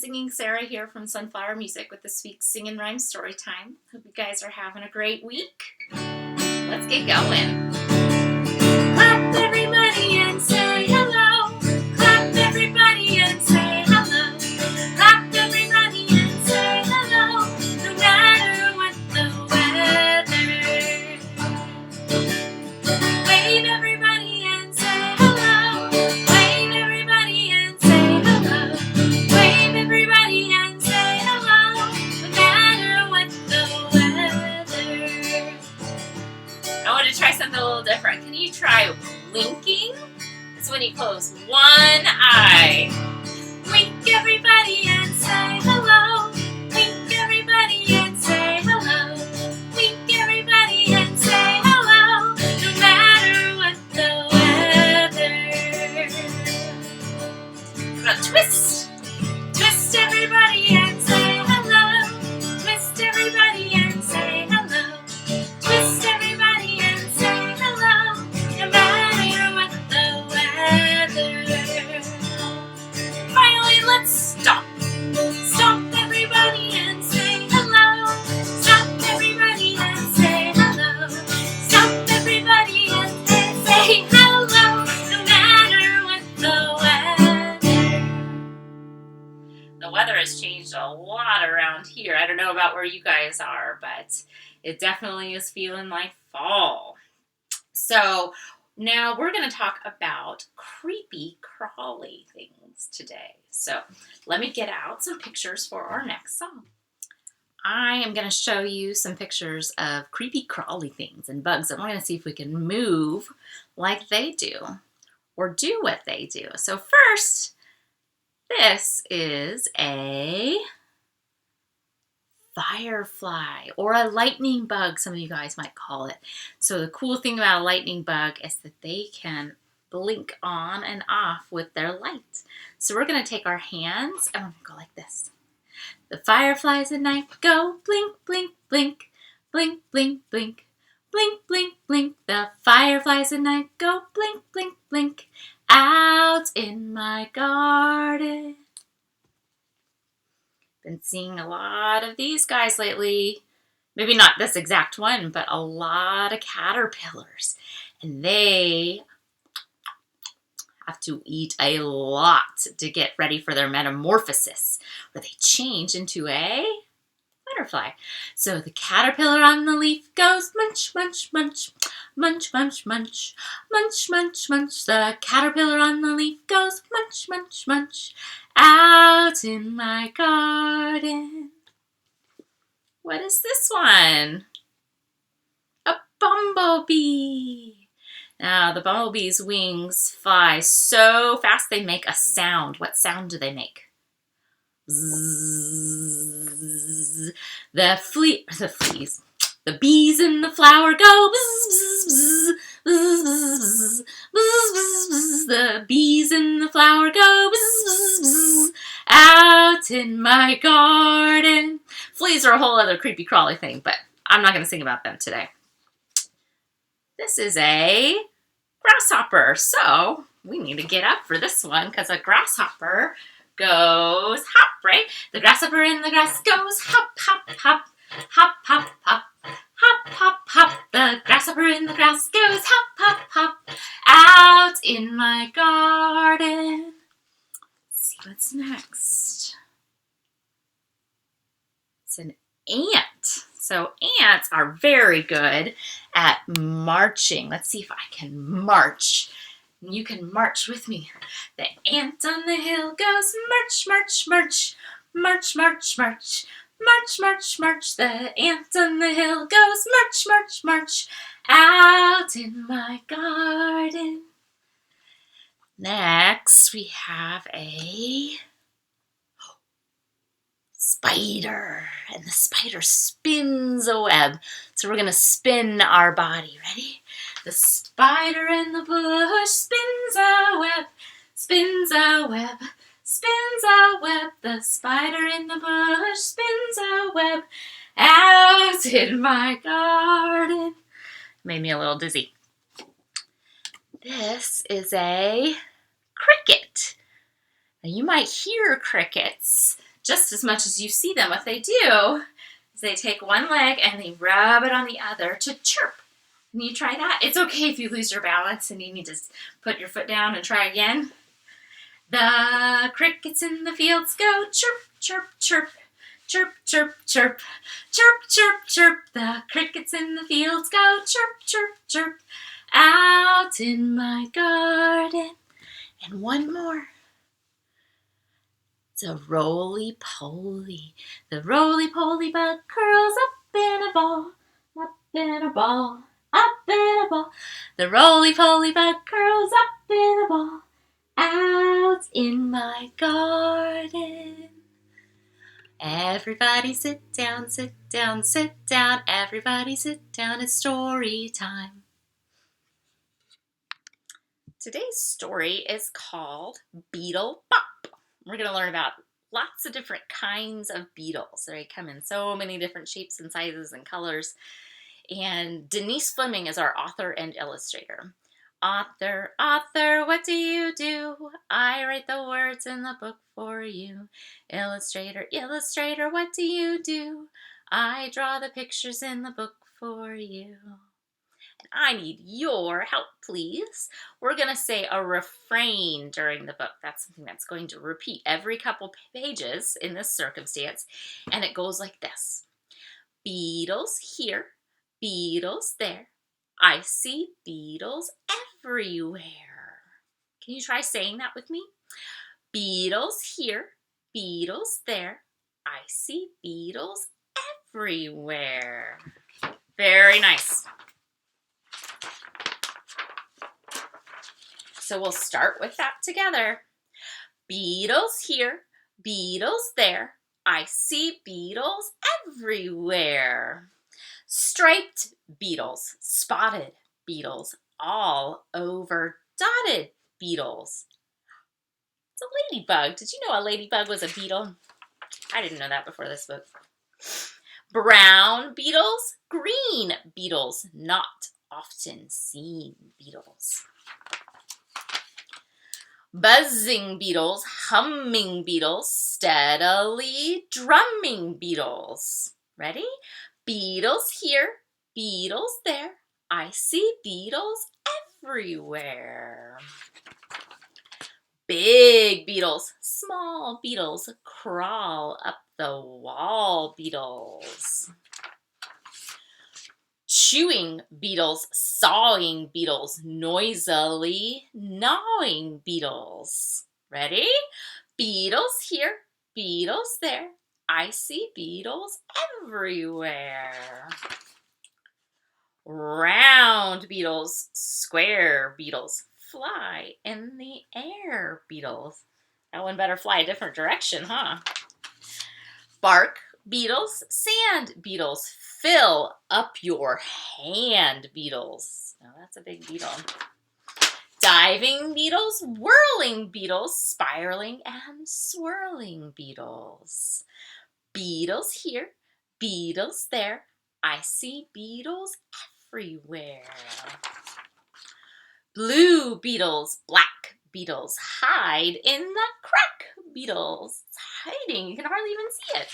Singing Sarah here from Sunflower Music with this week's Sing and Rhyme Storytime. Hope you guys are having a great week. Let's get going. Clap everybody and say hello. Clap everybody and say hello. Clap everybody and say hello, no matter what the weather. Wave everybody and say hello. Wave everybody and say hello. Wave everybody and say hello, no matter what the weather. I want to try something a little different. Can you try blinking? It's when you close one eye. Blink everybody and say hello. Blink everybody and say hello. Blink everybody and say hello, no matter what the weather. How about twist? Twist everybody and say hello. Twist everybody and say hello. Twist everybody and say hello, no matter what the weather. Finally, let's stop. Stop everybody and say hello. Stop everybody and say hello. Stop everybody and say hello, no matter what the weather. The weather has changed a lot around here. I don't know about where you guys are, but it definitely is feeling like fall. So now we're going to talk about creepy crawly things today. So let me get out some pictures for our next song. I am going to show you some pictures of creepy crawly things and bugs, and we're going to see if we can move like they do or do what they do. So first, this is a firefly or a lightning bug, some of you guys might call it. So the cool thing about a lightning bug is that they can blink on and off with their light. So we're going to take our hands and we're going to go like this. The fireflies at night go blink, blink, blink, blink, blink, blink, blink, blink, blink. The fireflies at night go blink, blink, blink, out in my garden. Been seeing a lot of these guys lately. Maybe not this exact one, but a lot of caterpillars. And they have to eat a lot to get ready for their metamorphosis, where they change into a butterfly. So the caterpillar on the leaf goes munch, munch, munch, munch, munch, munch, munch, munch, munch. The caterpillar on the leaf goes munch, munch, munch, out in my garden. What is this one? A bumblebee. Now the bumblebee's wings fly so fast they make a sound. What sound do they make? Zzz. The bees in the flower go bzz, bzz, bzz, bzz, bzz, bzz, bzz. The bees in the flower go bzz, bzz, bzz, out in my garden. Fleas are a whole other creepy crawly thing, but I'm not going to sing about them today. This is a grasshopper, so we need to get up for this one because a grasshopper goes hop, right? The grasshopper in the grass goes hop, hop, hop, hop, hop, hop, hop, hop, hop. The grasshopper in the grass goes hop, hop, hop, out in my garden. Let's see what's next. It's an ant. So ants are very good at marching. Let's see if I can march. You can march with me. The ant on the hill goes march, march, march, march, march, march, march, march, march. The ant on the hill goes march, march, march, out in my garden. Next, we have a spider, and the spider spins a web. So we're going to spin our body. Ready? The spider in the bush spins a web, spins a web, spins a web. The spider in the bush spins a web, out in my garden. Made me a little dizzy. This is a cricket. Now you might hear crickets just as much as you see them. What they do is they take one leg and they rub it on the other to chirp. Can you try that? It's okay if you lose your balance and you need to put your foot down and try again. The crickets in the fields go chirp, chirp, chirp, chirp, chirp, chirp, chirp, chirp, chirp. The crickets in the fields go chirp, chirp, chirp, out in my garden. And one more. It's a roly-poly. The roly-poly bug curls up in a ball, up in a ball, up in a ball. The roly-poly bug curls up in a ball, out in my garden. Everybody sit down, sit down, sit down. Everybody sit down, it's story time. Today's story is called Beetle Bop. We're going to learn about lots of different kinds of beetles. They come in so many different shapes and sizes and colors. And Denise Fleming is our author and illustrator. Author, author, what do you do? I write the words in the book for you. Illustrator, illustrator, what do you do? I draw the pictures in the book for you. And I need your help, please. We're going to say a refrain during the book. That's something that's going to repeat every couple pages in this circumstance. And it goes like this. Beetles here, beetles there. I see beetles everywhere. Can you try saying that with me? Beetles here, beetles there. I see beetles everywhere. Very nice. So we'll start with that together. Beetles here, beetles there. I see beetles everywhere. Striped beetles, spotted beetles, all over dotted beetles. It's a ladybug. Did you know a ladybug was a beetle? I didn't know that before this book. Brown beetles, green beetles, not often seen beetles. Buzzing beetles, humming beetles, steadily drumming beetles. Ready? Beetles here, beetles there. I see beetles everywhere. Big beetles, small beetles, crawl up the wall beetles. Chewing beetles, sawing beetles, noisily gnawing beetles. Ready? Beetles here, beetles there. I see beetles everywhere. Round beetles, square beetles, fly in the air beetles. That one better fly a different direction, huh? Bark beetles, sand beetles, fill up your hand beetles. Now that's a big beetle. Diving beetles, whirling beetles, spiraling and swirling beetles. Beetles here, beetles there. I see beetles everywhere. Blue beetles, black beetles, hide in the crack beetles. It's hiding, you can hardly even see it.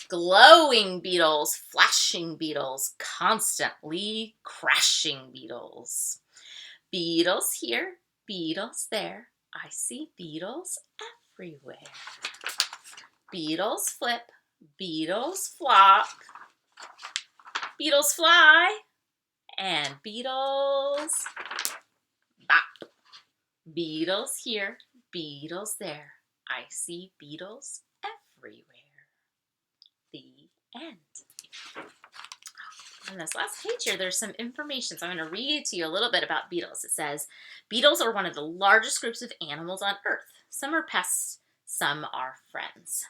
Glowing beetles, flashing beetles, constantly crashing beetles. Beetles here, beetles there. I see beetles everywhere. Beetles flip, beetles flock, beetles fly, and beetles bop. Beetles here, beetles there. I see beetles everywhere. The end. On this last page here, there's some information. So I'm going to read to you a little bit about beetles. It says, beetles are one of the largest groups of animals on Earth. Some are pests, some are friends.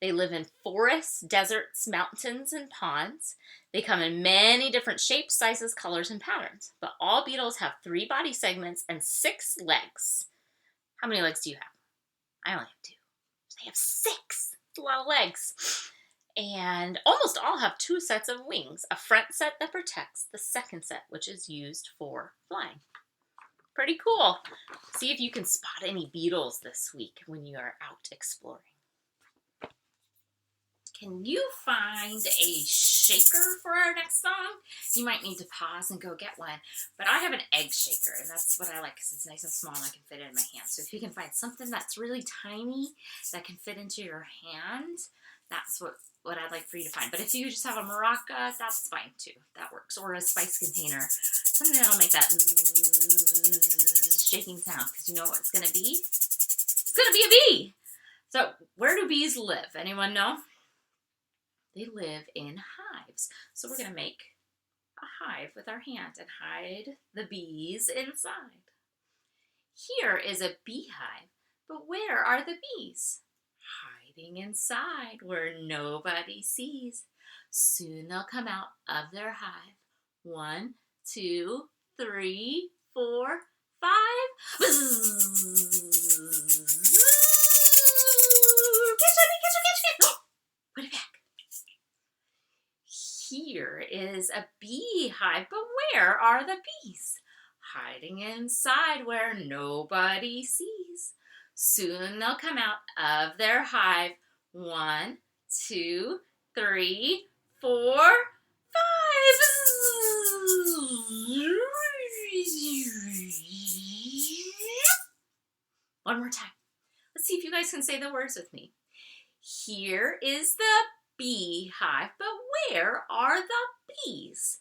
They live in forests, deserts, mountains, and ponds. They come in many different shapes, sizes, colors, and patterns. But all beetles have 3 body segments and 6 legs. How many legs do you have? I only have 2. They have 6. That's a lot of legs. And almost all have 2 sets of wings. A front set that protects, the second set, which is used for flying. Pretty cool. See if you can spot any beetles this week when you are out exploring. Can you find a shaker for our next song? You might need to pause and go get one. But I have an egg shaker, and that's what I like because it's nice and small and I can fit it in my hand. So if you can find something that's really tiny that can fit into your hand, that's what I'd like for you to find. But if you just have a maraca, that's fine too. That works. Or a spice container. Something that'll make that shaking sound, because you know what it's going to be? It's going to be a bee. So where do bees live? Anyone know? They live in hives. So we're going to make a hive with our hand and hide the bees inside. Here is a beehive, but where are the bees? Hiding inside where nobody sees. Soon they'll come out of their hive. 1, 2, 3, 4, 5. Catch. Put it back. Here is a beehive, but where are the bees? Hiding inside where nobody sees. Soon they'll come out of their hive. 1, 2, 3, 4, 5. One more time. Let's see if you guys can say the words with me. Here is the beehive, but where are the bees?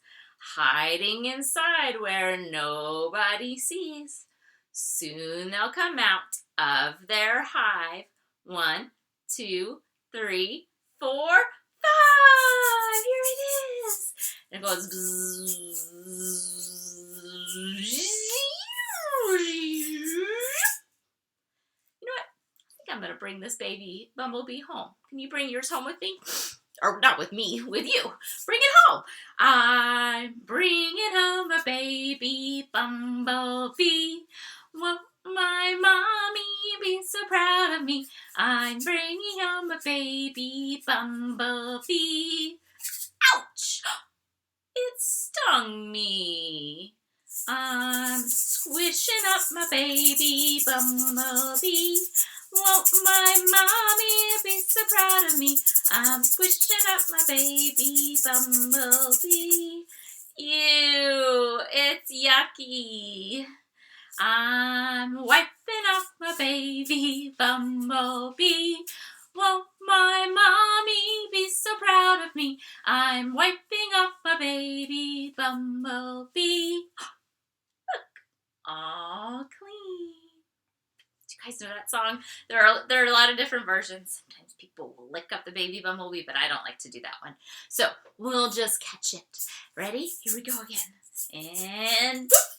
Hiding inside where nobody sees. Soon they'll come out of their hive. 1, 2, 3, 4, 5. Here it is. And it goes bzzz. You know what? I think I'm going to bring this baby bumblebee home. Can you bring yours home with me? Or not with me, with you. Bring it home. I'm bringing home a baby bumblebee. Won't my mommy be so proud of me? I'm bringing home a baby bumblebee. Ouch! It stung me. I'm squishing up my baby bumblebee. Won't my mommy be so proud of me? I'm squishing up my baby bumblebee. Ew, it's yucky. I'm wiping off my baby bumblebee. Won't my mommy be so proud of me? I'm wiping off my baby bumblebee. Look, all clean. Do you guys know that song? There are a lot of different versions. Sometimes people will lick up the baby bumblebee, but I don't like to do that one. So we'll just catch it. Ready? Here we go again. And boop.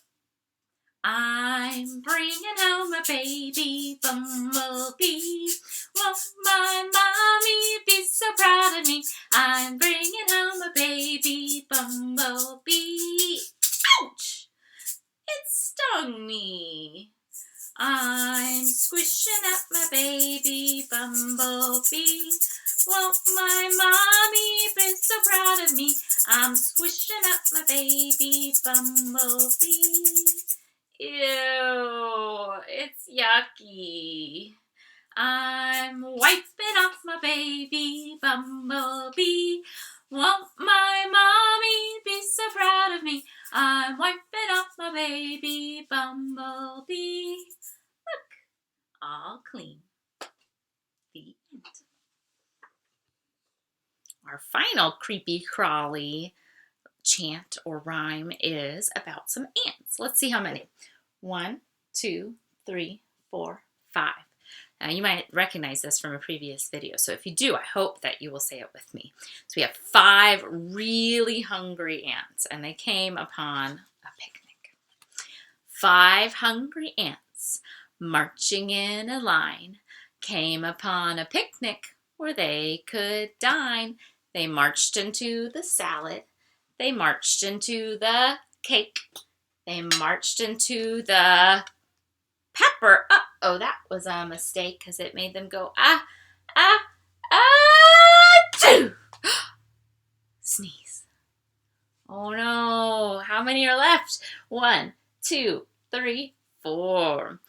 I'm bringing home a baby bumblebee. Won't my mommy be so proud of me? I'm bringing home a baby bumblebee. Ouch! It stung me. I'm squishing up my baby bumblebee. Won't my mommy be so proud of me? I'm squishing up my baby bumblebee. Ew, it's yucky. I'm wiping off my baby bumblebee. Won't my mommy be so proud of me? I'm wiping off my baby bumblebee. Look, all clean. The end. Our final creepy crawly chant or rhyme is about some ants. Let's see how many. 1, 2, 3, 4, 5. Now you might recognize this from a previous video. So if you do, I hope that you will say it with me. So we have 5 really hungry ants, and they came upon a picnic. 5 hungry ants marching in a line came upon a picnic where they could dine. They marched into the salad. They marched into the cake. They marched into the pepper. Uh-oh, that was a mistake because it made them go, achoo! Sneeze. Oh no, how many are left? 1, 2, 3, 4.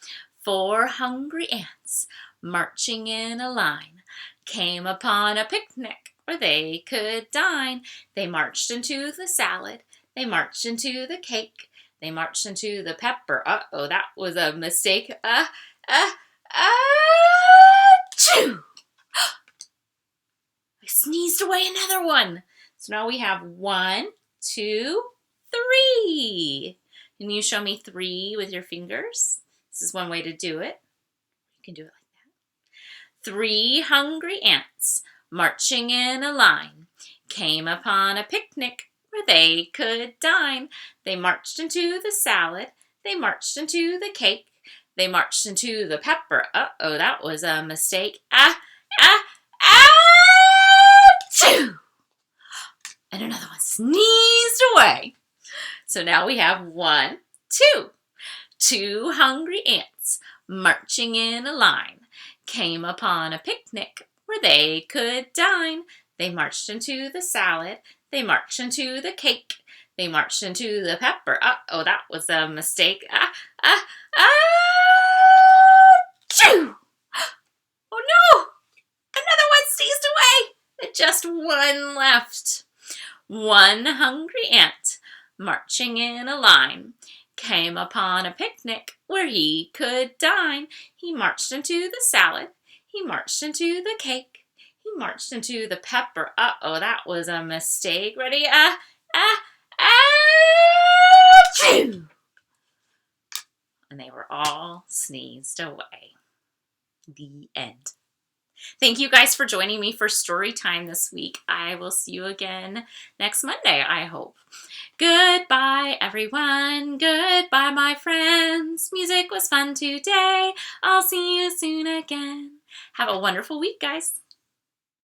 4 hungry ants marching in a line came upon a picnic where they could dine. They marched into the salad. They marched into the cake. They marched into the pepper. Uh-oh, that was a mistake. Achoo! I sneezed away another one. So now we have 1, 2, 3. Can you show me 3 with your fingers? This is one way to do it. You can do it like that. 3 hungry ants marching in a line came upon a picnic where they could dine. They marched into the salad. They marched into the cake. They marched into the pepper. Uh-oh, that was a mistake. Achoo! And another one sneezed away. So now we have 1, 2. 2 hungry ants marching in a line came upon a picnic where they could dine. They marched into the salad. They marched into the cake. They marched into the pepper. Uh-oh, that was a mistake. Achoo! Oh no! Another one sneezed away. There's just one left. 1 hungry ant marching in a line came upon a picnic where he could dine. He marched into the salad. He marched into the cake. He marched into the pepper. Uh-oh, that was a mistake. Ready? Achoo! And they were all sneezed away. The end. Thank you guys for joining me for story time this week. I will see you again next Monday, I hope. Goodbye, everyone. Goodbye, my friends. Music was fun today. I'll see you soon again. Have a wonderful week, guys.